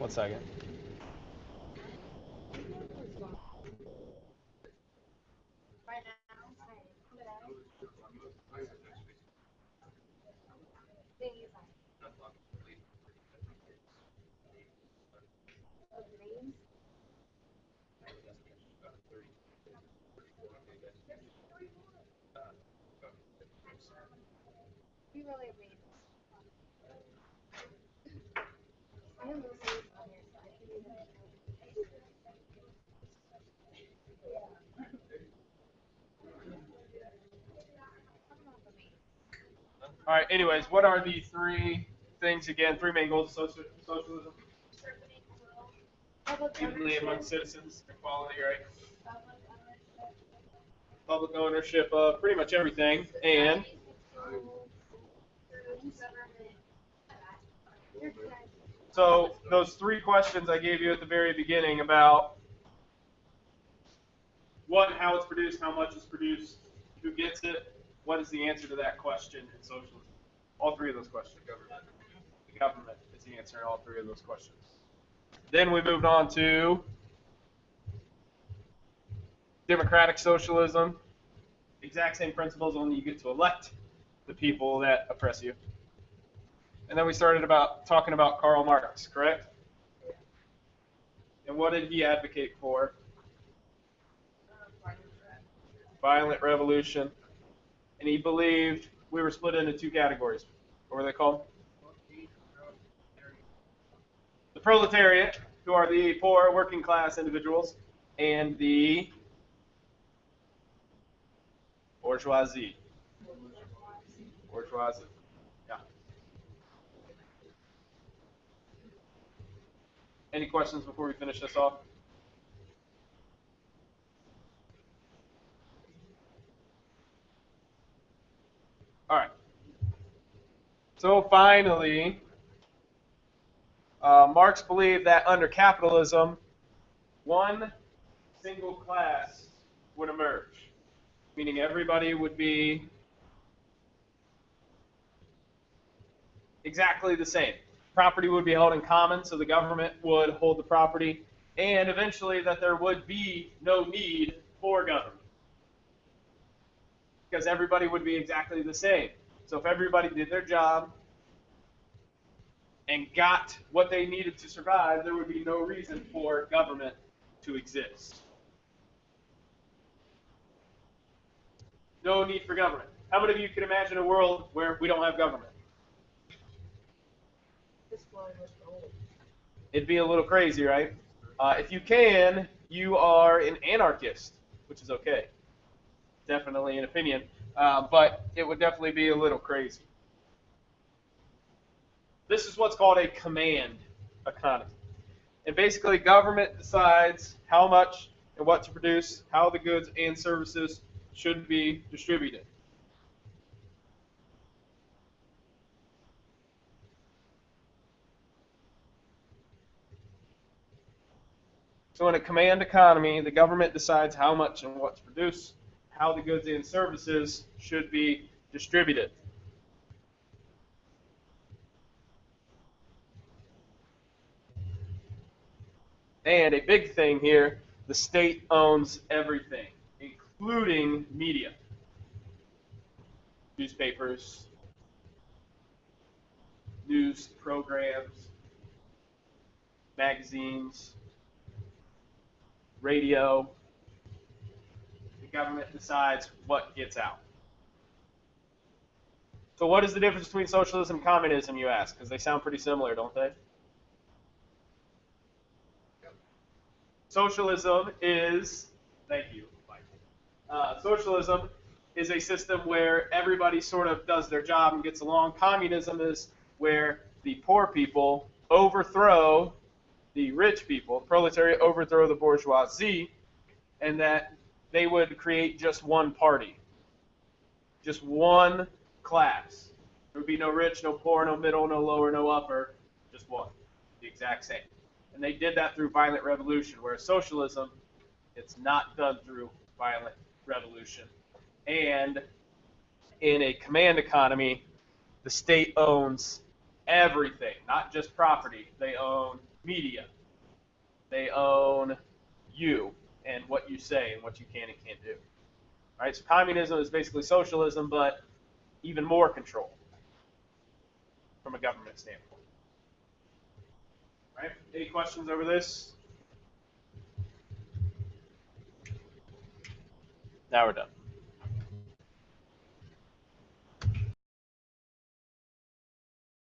One second. All right. Anyways, what are the three things again? Three main goals of socialism: evenly among citizens, equality, right? Public ownership of pretty much everything, and so those three questions I gave you at the very beginning about what, how it's produced, how much it's produced, who gets it, what is the answer to that question in socialism? All three of those questions. The government is the answer in all three of those questions. Then we moved on to democratic socialism. Exact same principles, only you get to elect the people that oppress you. And then we started talking about Karl Marx, correct? And what did he advocate for? Violent revolution. And he believed we were split into two categories. What were they called? The proletariat, who are the poor working class individuals, and the bourgeoisie. Bourgeoisie. Yeah. Any questions before we finish this off? All right. So finally, Marx believed that under capitalism, one single class would emerge, meaning everybody would be exactly the same. Property would be held in common, so the government would hold the property, and eventually that there would be no need for government, because everybody would be exactly the same. So if everybody did their job and got what they needed to survive, there would be no reason for government to exist. No need for government. How many of you can imagine a world where we don't have government? It'd be a little crazy, right? If you can, you are an anarchist, which is okay. Definitely an opinion. But it would definitely be a little crazy. This is what's called a command economy. And basically, government decides how much and what to produce, how the goods and services should be distributed. So in a command economy, the government decides how much and what to produce, how the goods and services should be distributed. And a big thing here, the state owns everything, including media, newspapers, news programs, magazines, radio. The government decides what gets out. So what is the difference between socialism and communism, you ask? Because they sound pretty similar, don't they? Socialism is, thank you, Mike. Socialism is a system where everybody sort of does their job and gets along. Communism is where the poor people overthrow the rich people, proletariat overthrow the bourgeoisie, and that they would create just one party, just one class. There would be no rich, no poor, no middle, no lower, no upper, just one, the exact same. And they did that through violent revolution, whereas socialism, it's not done through violent revolution. And in a command economy, the state owns everything, not just property. They own media. They own you and what you say and what you can and can't do. Right? So communism is basically socialism, but even more control from a government standpoint. Right? Any questions over this? Now we're done.